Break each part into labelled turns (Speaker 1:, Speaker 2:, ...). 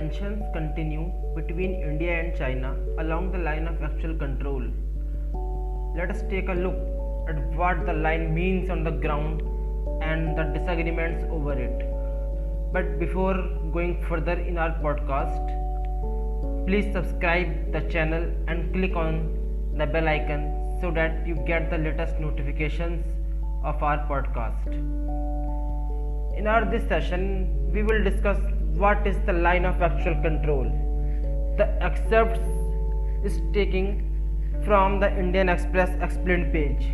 Speaker 1: tensions continue between India and China along the line of actual control. Let us take a look at what the line means on the ground and the disagreements over it. But before going further in our podcast, please subscribe the channel and click on the bell icon so that you get the latest notifications of our podcast. In our this session, we will discuss what is the line of actual control. The excerpts is taken from the Indian Express explained page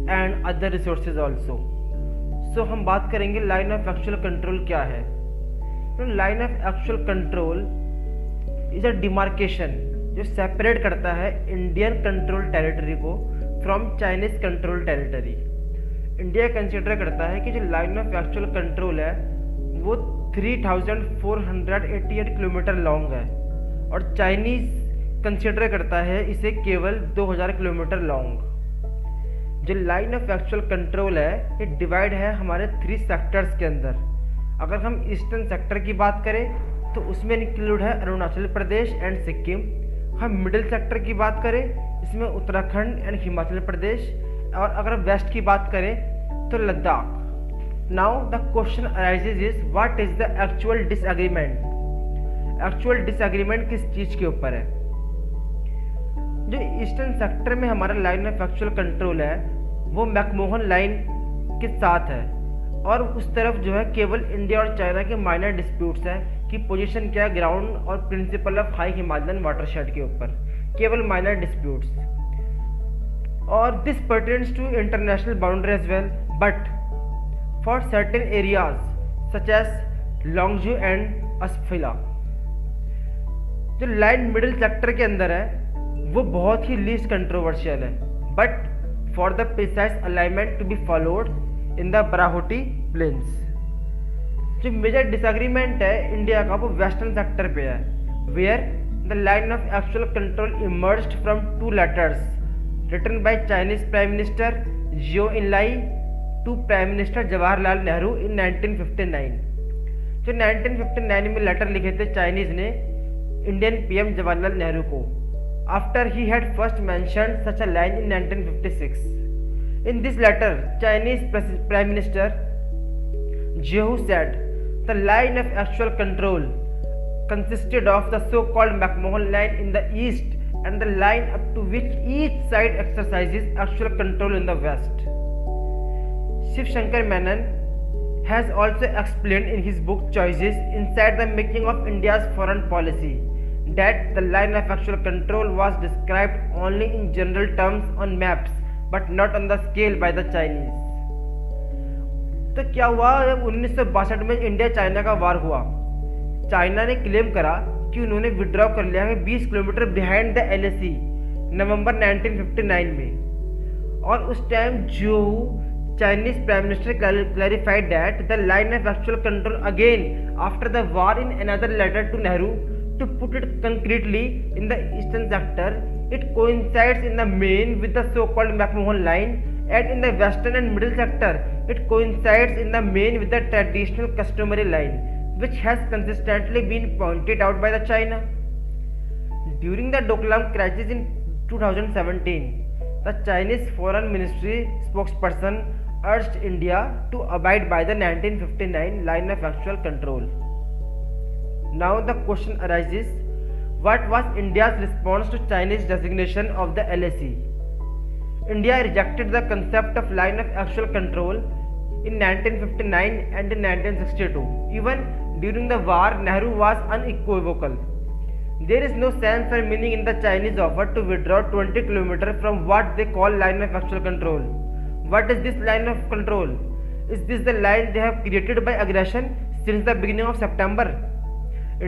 Speaker 1: and other resources also. So हम बात करेंगे line of actual control क्या है. Line of actual control is a demarcation जो separate करता है Indian control territory को from Chinese control territory. India consider करता है कि जो लाइन ऑफ एक्चुअल कंट्रोल है वो 3488 किलोमीटर लॉन्ग है और चाइनीज कंसिडर करता है इसे केवल 2000 किलोमीटर लॉन्ग. जो लाइन ऑफ एक्चुअल कंट्रोल है ये डिवाइड है हमारे 3 सेक्टर्स के अंदर. अगर हम ईस्टर्न सेक्टर की बात करें तो उसमें इंक्लूड है अरुणाचल प्रदेश एंड सिक्किम. हम मिडिल सेक्टर की बात करें इसमें उत्तराखंड एंड हिमाचल प्रदेश, और अगर वेस्ट की बात करें तो Ladakh. Now the question arises is what is the actual disagreement. Actual disagreement किस चीज़ के ऊपर है. जो ईस्टर्न सेक्टर में हमारा लाइन ऑफ एक्चुअल कंट्रोल है वो मैकमोहन लाइन के साथ है और उस तरफ जो है केवल इंडिया और चाइना के माइनर डिस्प्यूट्स हैं कि पोजीशन क्या है ग्राउंड और principle of high Himalayan watershed के ऊपर, केवल माइनर डिस्प्यूट्स. और this pertains to international boundary as well, but for certain areas such as Longju and Asaphila. जो लाइन मिडिल सेक्टर के अंदर है वो बहुत ही लीस्ट कंट्रोवर्शियल है, but for the precise alignment to be followed in the Barahoti plains. जो मेजर डिसएग्रीमेंट है इंडिया का वो वेस्टर्न सेक्टर पे है, where the line of actual control emerged from 2 letters written by Chinese Prime Minister Zhou Enlai to Prime Minister Jawaharlal Nehru in 1959. जो 1959 में letter लिखे थे चाइनीज ने इंडियन पीएम जवाहरलाल नेहरू को after he had first mentioned such a line in 1956. In this letter, Chinese Prime Minister Zhou said the line of actual control consisted of the so-called McMahon line in the east and the line up to which each side exercises actual control in the west. Shiv Shankar Menon has also explained in his book Choices Inside the Making of India's Foreign Policy that the line of actual control was described only in general terms on maps but not on the scale by the Chinese. तो क्या हुआ जब 1962 में India China का वार हुआ, China ने claim करा कि उन्होंने विड्रॉ कर लिया है 20 kilometre behind the LAC November 1959 में. और उस टाइम जो Chinese prime minister clarified that the line of actual control again after the war in another letter to Nehru to put it concretely in the eastern sector. It coincides in the main with the so called McMahon line and in the western and middle sector it coincides in the main with the traditional customary line which has consistently been pointed out by the China. During the Doklam crisis in 2017, the Chinese Foreign Ministry spokesperson urged India to abide by the 1959 line of actual control. Now the question arises, what was India's response to Chinese designation of the LAC? India rejected the concept of line of actual control in 1959 and in 1962. Even during the war, Nehru was unequivocal. There is no sense or meaning in the Chinese offer to withdraw 20 km from what they call line of actual control. What is this line of control? Is this the line they have created by aggression since the beginning of September?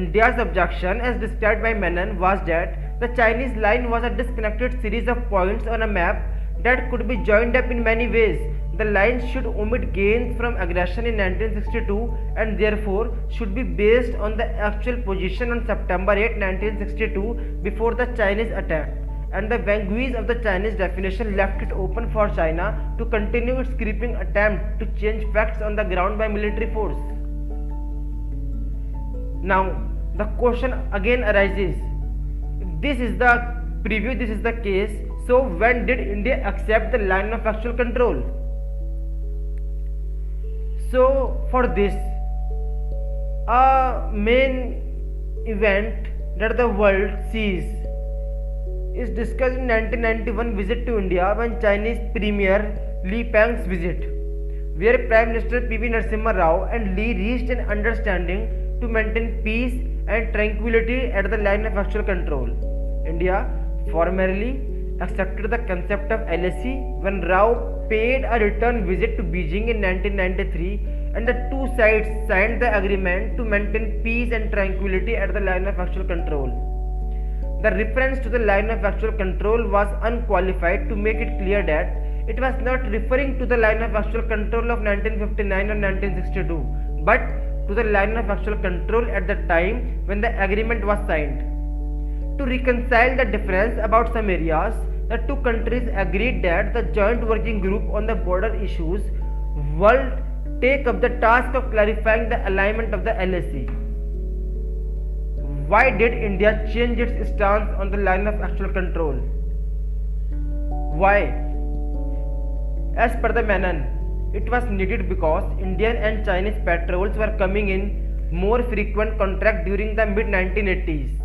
Speaker 1: India's objection, as described by Menon, was that the Chinese line was a disconnected series of points on a map that could be joined up in many ways. The line should omit gains from aggression in 1962 and therefore should be based on the actual position on September 8, 1962 before the Chinese attack. And the vagaries of the Chinese definition left it open for China to continue its creeping attempt to change facts on the ground by military force. Now, The question again arises, if this is the preview, this is the case, so when did India accept the line of actual control? So for this, a main event that the world sees is discussed in 1991 visit to India when Chinese Premier Li Peng's visit, where Prime Minister P.V. Narasimha Rao and Li reached an understanding to maintain peace and tranquility at the line of actual control. India formally accepted the concept of LAC when Rao paid a return visit to Beijing in 1993, and the two sides signed the agreement to maintain peace and tranquility at the line of actual control. The reference to the line of actual control was unqualified to make it clear that it was not referring to the line of actual control of 1959 or 1962, but to the line of actual control at the time when the agreement was signed. To reconcile the difference about some areas, the two countries agreed that the joint working group on the border issues will take up the task of clarifying the alignment of the LAC. Why did India change its stance on the line of actual control? Why? As per the Menon, it was needed because Indian and Chinese patrols were coming in more frequent contact during the mid-1980s.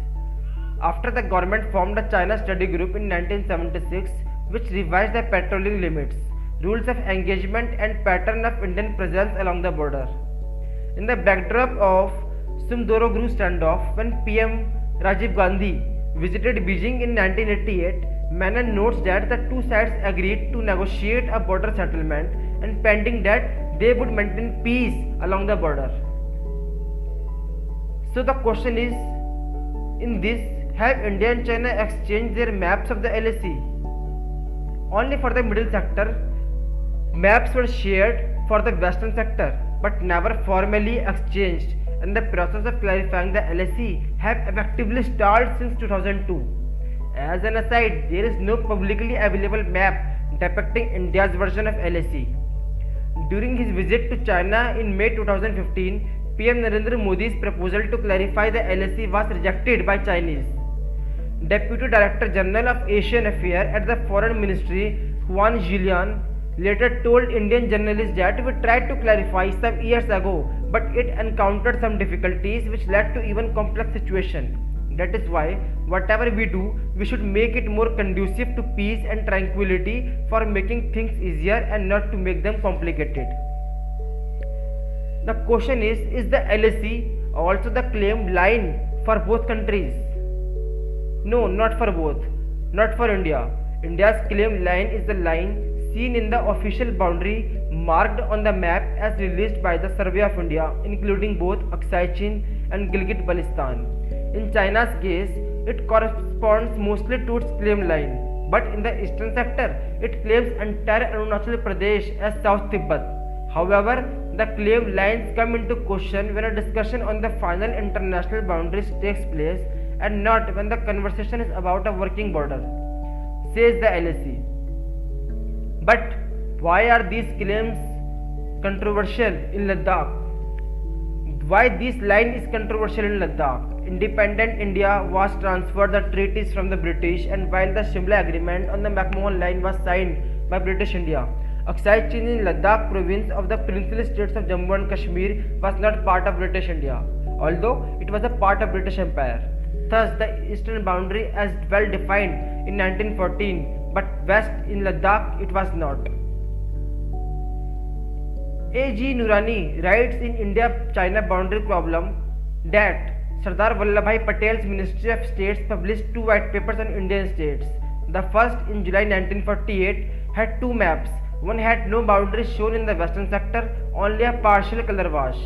Speaker 1: After the government formed a China study group in 1976, which revised the patrolling limits, rules of engagement and pattern of Indian presence along the border. In the backdrop of Sumdoro-Guru standoff, when PM Rajiv Gandhi visited Beijing in 1988, Menon notes that the two sides agreed to negotiate a border settlement and pending that they would maintain peace along the border. So the question is, in this, have India and China exchanged their maps of the LAC? Only for the middle sector, maps were shared for the western sector, but never formally exchanged, and the process of clarifying the LAC have effectively stalled since 2002. As an aside, there is no publicly available map depicting India's version of LAC. During his visit to China in May 2015, PM Narendra Modi's proposal to clarify the LAC was rejected by Chinese. Deputy Director General of Asian Affairs at the Foreign Ministry, Huan Zhilian, later told Indian journalists that we tried to clarify some years ago, but it encountered some difficulties which led to even complex situation. That is why whatever we do, we should make it more conducive to peace and tranquility for making things easier and not to make them complicated. The question is the LAC also the claimed line for both countries? No, not for both. Not for India. India's claimed line is the line seen in the official boundary marked on the map as released by the Survey of India, including both Aksai Chin and Gilgit-Baltistan. In China's case, it corresponds mostly to its claimed line, but in the eastern sector, it claims entire Arunachal Pradesh as South Tibet. However, the claimed lines come into question when a discussion on the final international boundaries takes place and not when the conversation is about a working border, says the LAC. But why are these claims controversial in Ladakh? Why this line is controversial in Ladakh? Independent India was transferred the treaties from the British, and while the Shimla Agreement on the McMahon Line was signed by British India, Aksai Chin in Ladakh province of the princely states of Jammu and Kashmir was not part of British India, although it was a part of British Empire. Thus, the eastern boundary as well defined in 1914, but west in Ladakh it was not. A.G. Nurani writes in India-China boundary problem that Sardar Vallabhbhai Patel's Ministry of States published two white papers on Indian states. The first, in July 1948, had two maps. One had no boundaries shown in the western sector, only a partial color wash.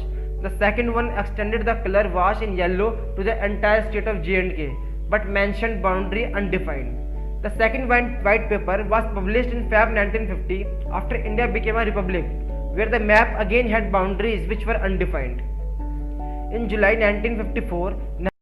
Speaker 1: The second one extended the color wash in yellow to the entire state of J&K, but mentioned boundary undefined. The second white paper was published in Feb 1950 after India became a republic, where the map again had boundaries which were undefined. In July 1954,